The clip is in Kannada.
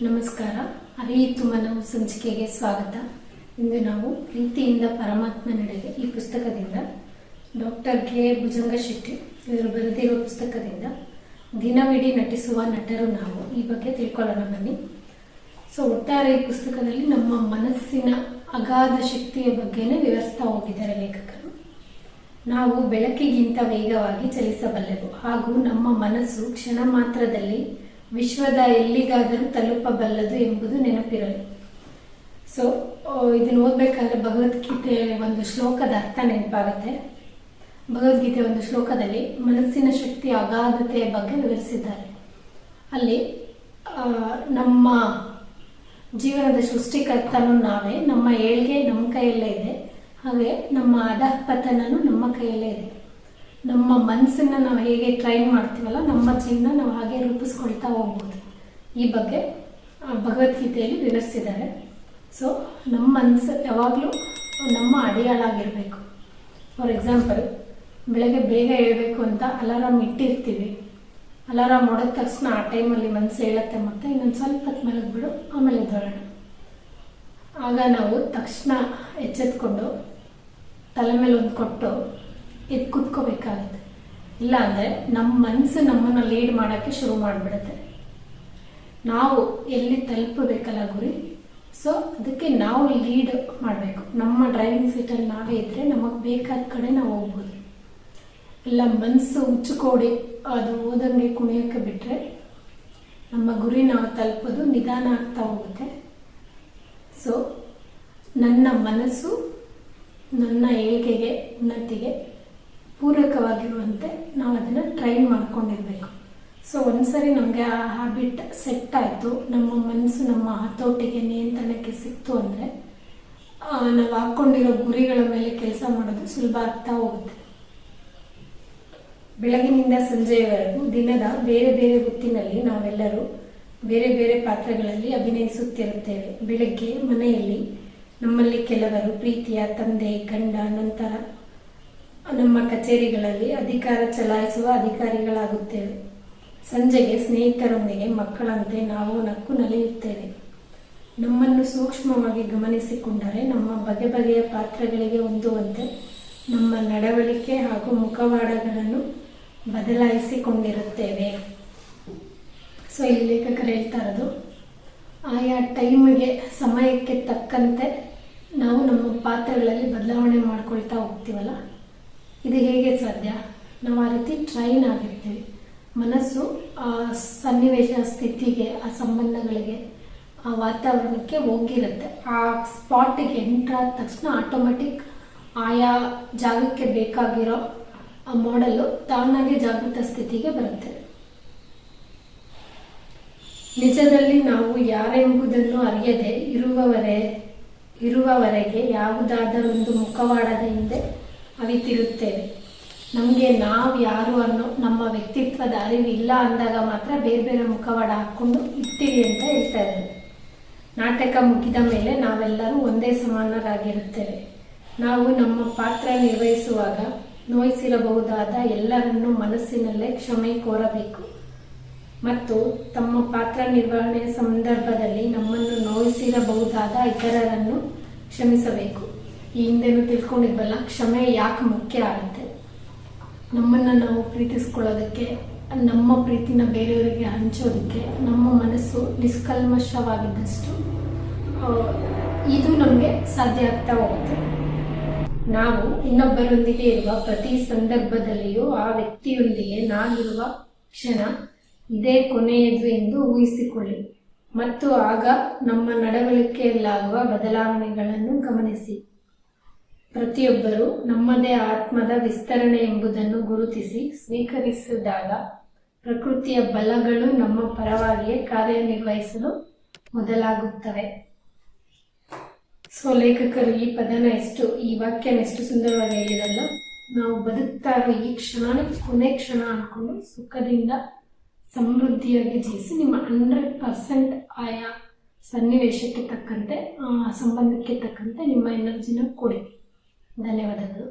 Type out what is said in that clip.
ನಮಸ್ಕಾರ. ಅರಿಯಿತು ಮನವು ಸಂಚಿಕೆಗೆ ಸ್ವಾಗತ. ಇಂದು ನಾವು ಪ್ರೀತಿಯಿಂದ ಪರಮಾತ್ಮನೆಡೆಗೆ ಈ ಪುಸ್ತಕದಿಂದ ಡಾಕ್ಟರ್ ಕೆ ಭುಜಂಗಶೆಟ್ಟಿ ಇವರು ಬರೆದಿರುವ ಪುಸ್ತಕದಿಂದ ದಿನವಿಡೀ ನಟಿಸುವ ನಟರು ನಾವು ಈ ಬಗ್ಗೆ ತಿಳ್ಕೊಳ್ಳೋಣ ಬನ್ನಿ. ಒಟ್ಟಾರೆ ಈ ಪುಸ್ತಕದಲ್ಲಿ ನಮ್ಮ ಮನಸ್ಸಿನ ಅಗಾಧ ಶಕ್ತಿಯ ಬಗ್ಗೆನೇ ವಿವರಿಸ್ತಾ ಹೋಗಿದ್ದಾರೆ ಲೇಖಕರು. ನಾವು ಬೆಳಕಿಗಿಂತ ವೇಗವಾಗಿ ಚಲಿಸಬಲ್ಲೆವು ಹಾಗೂ ನಮ್ಮ ಮನಸ್ಸು ಕ್ಷಣ ಮಾತ್ರದಲ್ಲಿ ವಿಶ್ವದ ಎಲ್ಲಿಗಾದರೂ ತಲುಪಬಲ್ಲದು ಎಂಬುದು ನೆನಪಿರಲಿ. ಇದನ್ನು ಓದಬೇಕಾದ್ರೆ ಭಗವದ್ಗೀತೆ ಒಂದು ಶ್ಲೋಕದ ಅರ್ಥ ನೆನಪಾಗುತ್ತೆ. ಭಗವದ್ಗೀತೆ ಒಂದು ಶ್ಲೋಕದಲ್ಲಿ ಮನಸ್ಸಿನ ಶಕ್ತಿಯ ಅಗಾಧತೆಯ ಬಗ್ಗೆ ವಿವರಿಸಿದ್ದಾರೆ. ಅಲ್ಲಿ ನಮ್ಮ ಜೀವನದ ಸೃಷ್ಟಿಕರ್ತನೂ ನಾವೇ, ನಮ್ಮ ಏಳ್ಗೆ ನಮ್ಮ ಕೈಯಲ್ಲೇ ಇದೆ, ಹಾಗೆ ನಮ್ಮ ಅಧಃಪತನೂ ನಮ್ಮ ಕೈಯಲ್ಲೇ ಇದೆ. ನಮ್ಮ ಮನಸ್ಸನ್ನು ನಾವು ಹೇಗೆ ಟ್ರೈನ್ ಮಾಡ್ತೀವಲ್ಲ, ನಮ್ಮ ಜೀವನ ನಾವು ಹಾಗೆ ರೂಪಿಸ್ಕೊಳ್ತಾ ಹೋಗ್ಬೋದು. ಈ ಬಗ್ಗೆ ಭಗವದ್ಗೀತೆಯಲ್ಲಿ ವಿವರಿಸಿದ್ದಾರೆ. ನಮ್ಮ ಮನಸ್ಸು ಯಾವಾಗಲೂ ನಮ್ಮ ಅಡಿಯಾಳಾಗಿರಬೇಕು. ಫಾರ್ ಎಕ್ಸಾಂಪಲ್, ಬೆಳಗ್ಗೆ ಬೇಗ ಹೇಳಬೇಕು ಅಂತ ಅಲಾರಾಮ್ ಇಟ್ಟಿರ್ತೀವಿ. ಅಲಾರಾಮ್ ಹೊಡೆದ ತಕ್ಷಣ ಆ ಟೈಮಲ್ಲಿ ಮನಸ್ಸು ಹೇಳುತ್ತೆ, ಮತ್ತೆ ಇನ್ನೊಂದು ಸ್ವಲ್ಪ ಹೊತ್ತು ಮಲಗಿಬಿಡು, ಆಮೇಲೆ ಎದ್ದೇಳೋಣ. ಆಗ ನಾವು ತಕ್ಷಣ ಎಚ್ಚೆತ್ಕೊಂಡು ತಲೆ ಮೇಲೆ ಒಂದು ಕೊಟ್ಟು ಇದು ಕುತ್ಕೋಬೇಕಾಗುತ್ತೆ. ಇಲ್ಲ ಅಂದರೆ ನಮ್ಮ ಮನಸ್ಸು ನಮ್ಮನ್ನು ಲೀಡ್ ಮಾಡೋಕ್ಕೆ ಶುರು ಮಾಡಿಬಿಡುತ್ತೆ. ನಾವು ಎಲ್ಲಿ ತಲುಪಬೇಕಲ್ಲ ಗುರಿ, ಅದಕ್ಕೆ ನಾವು ಲೀಡ್ ಮಾಡಬೇಕು. ನಮ್ಮ ಡ್ರೈವಿಂಗ್ ಸೀಟಲ್ಲಿ ನಾವೇ ಇದ್ದರೆ ನಮಗೆ ಬೇಕಾದ ಕಡೆ ನಾವು ಹೋಗ್ಬೋದು. ಇಲ್ಲ ಮನಸ್ಸು ಹುಚ್ಚುಕೋಡಿ ಅದು ಓದಂಗೆ ಕುಣಿಯೋಕ್ಕೆ ಬಿಟ್ಟರೆ ನಮ್ಮ ಗುರಿ ನಾವು ತಲುಪೋದು ನಿಧಾನ ಆಗ್ತಾ ಹೋಗುತ್ತೆ. ನನ್ನ ಮನಸ್ಸು ನನ್ನ ಏಳಿಗೆಗೆ, ಉನ್ನತಿಗೆ ಪೂರಕವಾಗಿರುವಂತೆ ನಾವು ಅದನ್ನು ಟ್ರೈನ್ ಮಾಡ್ಕೊಂಡಿರ್ಬೇಕು. ಒಂದ್ಸರಿ ನಮಗೆ ಆ ಹ್ಯಾಬಿಟ್ ಸೆಟ್ ಆಯಿತು, ನಮ್ಮ ಮನಸ್ಸು ನಮ್ಮ ಹತೋಟಿಗೆ, ನಿಯಂತ್ರಣಕ್ಕೆ ಸಿಕ್ತು ಅಂದರೆ ನಾವು ಹಾಕ್ಕೊಂಡಿರೋ ಗುರಿಗಳ ಮೇಲೆ ಕೆಲಸ ಮಾಡೋದು ಸುಲಭ ಆಗ್ತಾ ಹೋಗುತ್ತೆ. ಬೆಳಗಿನಿಂದ ಸಂಜೆಯವರೆಗೂ ದಿನದ ಬೇರೆ ಬೇರೆ ಹೊತ್ತಿನಲ್ಲಿ ನಾವೆಲ್ಲರೂ ಬೇರೆ ಬೇರೆ ಪಾತ್ರಗಳಲ್ಲಿ ಅಭಿನಯಿಸುತ್ತಿರುತ್ತೇವೆ. ಬೆಳಗ್ಗೆ ಮನೆಯಲ್ಲಿ ನಮ್ಮಲ್ಲಿ ಕೆಲವರು ಪ್ರೀತಿಯ ತಂದೆ, ಗಂಡ, ನಂತರ ನಮ್ಮ ಕಚೇರಿಗಳಲ್ಲಿ ಅಧಿಕಾರ ಚಲಾಯಿಸುವ ಅಧಿಕಾರಿಗಳಾಗುತ್ತೇವೆ. ಸಂಜೆಗೆ ಸ್ನೇಹಿತರೊಂದಿಗೆ ಮಕ್ಕಳಂತೆ ನಾವು ನಕ್ಕು ನಲಿಯುತ್ತೇವೆ. ನಮ್ಮನ್ನು ಸೂಕ್ಷ್ಮವಾಗಿ ಗಮನಿಸಿಕೊಂಡರೆ ನಮ್ಮ ಬಗೆ ಬಗೆಯ ಪಾತ್ರಗಳಿಗೆ ಹೊಂದುವಂತೆ ನಮ್ಮ ನಡವಳಿಕೆ ಹಾಗೂ ಮುಖವಾಡಗಳನ್ನು ಬದಲಾಯಿಸಿಕೊಂಡಿರುತ್ತೇವೆ. ಇಲ್ಲಿ ಲೇಖಕರು ಹೇಳ್ತಾ ಇರೋದು, ಆಯಾ ಟೈಮಿಗೆ, ಸಮಯಕ್ಕೆ ತಕ್ಕಂತೆ ನಾವು ನಮ್ಮ ಪಾತ್ರಗಳಲ್ಲಿ ಬದಲಾವಣೆ ಮಾಡ್ಕೊಳ್ತಾ ಹೋಗ್ತೀವಲ್ಲ, ಇದು ಹೇಗೆ ಸಾಧ್ಯ? ನಾವು ಆ ರೀತಿ ಟ್ರೈನ್ ಆಗಿರ್ತೀವಿ. ಮನಸ್ಸು ಆ ಸನ್ನಿವೇಶ, ಸ್ಥಿತಿಗೆ, ಆ ಸಂಬಂಧಗಳಿಗೆ, ಆ ವಾತಾವರಣಕ್ಕೆ ಹೋಗಿರುತ್ತೆ. ಆ ಸ್ಪಾಟಿಗೆ ಎಂಟ್ರ್ ಆದ ತಕ್ಷಣ ಆಟೋಮೆಟಿಕ್ ಆಯಾ ಜಾಗಕ್ಕೆ ಬೇಕಾಗಿರೋ ಆ ಮಾಡೆಲ್ಲು ತಾನಾಗೆ ಜಾಗೃತ ಸ್ಥಿತಿಗೆ ಬರುತ್ತೆ. ನಿಜದಲ್ಲಿ ನಾವು ಯಾರೆಂಬುದನ್ನು ಅರಿಯದೆ ಇರುವವರೆಗೆ ಯಾವುದಾದರೊಂದು ಮುಖವಾಡದ ಹಿಂದೆ ಅವಿತಿರುತ್ತೇವೆ. ನಮಗೆ ನಾವು ಯಾರು ಅನ್ನೋ ನಮ್ಮ ವ್ಯಕ್ತಿತ್ವದ ಅರಿವು ಇಲ್ಲ ಅಂದಾಗ ಮಾತ್ರ ಬೇರೆ ಬೇರೆ ಮುಖವಾಡ ಹಾಕ್ಕೊಂಡು ಇರ್ತೀವಿ ಅಂತ ಹೇಳ್ತಾ ಇದ್ದಾರೆ. ನಾಟಕ ಮುಗಿದ ಮೇಲೆ ನಾವೆಲ್ಲರೂ ಒಂದೇ ಸಮಾನರಾಗಿರುತ್ತೇವೆ. ನಾವು ನಮ್ಮ ಪಾತ್ರ ನಿರ್ವಹಿಸುವಾಗ ನೋಯಿಸಿರಬಹುದಾದ ಎಲ್ಲರನ್ನೂ ಮನಸ್ಸಿನಲ್ಲೇ ಕ್ಷಮೆ ಕೋರಬೇಕು ಮತ್ತು ತಮ್ಮ ಪಾತ್ರ ನಿರ್ವಹಣೆಯ ಸಂದರ್ಭದಲ್ಲಿ ನಮ್ಮನ್ನು ನೋಯಿಸಿರಬಹುದಾದ ಇತರರನ್ನು ಕ್ಷಮಿಸಬೇಕು. ಈ ಹಿಂದೆನೂ ತಿಳ್ಕೊಂಡಿದ್ವಲ್ಲ, ಕ್ಷಮೆ ಯಾಕೆ ಮುಖ್ಯ ಆಗುತ್ತೆ? ನಮ್ಮನ್ನು ನಾವು ಪ್ರೀತಿಸ್ಕೊಳ್ಳೋದಕ್ಕೆ, ನಮ್ಮ ಪ್ರೀತಿನ ಬೇರೆಯವರಿಗೆ ಹಂಚೋದಕ್ಕೆ ನಮ್ಮ ಮನಸ್ಸು ನಿಷ್ಕಲ್ಮಶವಾಗಿದ್ದಷ್ಟು ಇದು ನಮಗೆ ಸಾಧ್ಯ ಆಗ್ತಾ ಹೋಗುತ್ತೆ. ನಾವು ಇನ್ನೊಬ್ಬರೊಂದಿಗೆ ಇರುವ ಪ್ರತಿ ಸಂದರ್ಭದಲ್ಲಿಯೂ ಆ ವ್ಯಕ್ತಿಯೊಂದಿಗೆ ನಾವಿರುವ ಕ್ಷಣ ಇದೇ ಕೊನೆಯದು ಎಂದು ಊಹಿಸಿಕೊಳ್ಳಿ ಮತ್ತು ಆಗ ನಮ್ಮ ನಡವಳಿಕೆಯಲ್ಲಾಗುವ ಬದಲಾವಣೆಗಳನ್ನು ಗಮನಿಸಿ. ಪ್ರತಿಯೊಬ್ಬರೂ ನಮ್ಮದೇ ಆತ್ಮದ ವಿಸ್ತರಣೆ ಎಂಬುದನ್ನು ಗುರುತಿಸಿ ಸ್ವೀಕರಿಸಿದಾಗ ಪ್ರಕೃತಿಯ ಬಲಗಳು ನಮ್ಮ ಪರವಾಗಿಯೇ ಕಾರ್ಯನಿರ್ವಹಿಸಲು ಮೊದಲಾಗುತ್ತವೆ. ಲೇಖಕರು ಈ ಈ ವಾಕ್ಯನ ಎಷ್ಟು ಸುಂದರವಾಗಿ ಹೇಳಿದಲ್ಲ. ನಾವು ಬದುಕ್ತಾ ಇರೋ ಈ ಕ್ಷಣನೇ ಕೊನೆ ಕ್ಷಣ ಅಂದ್ಕೊಂಡು ಸುಖದಿಂದ ಸಮೃದ್ಧಿಯಾಗಿ ಜೀವಿಸಿ ನಿಮ್ಮ 100% ಆಯಾ ಸನ್ನಿವೇಶಕ್ಕೆ ತಕ್ಕಂತೆ, ಸಂಬಂಧಕ್ಕೆ ತಕ್ಕಂತೆ ನಿಮ್ಮ ಎನರ್ಜಿನ ಕೊಡಿ. ಧನ್ಯವಾದಗಳು.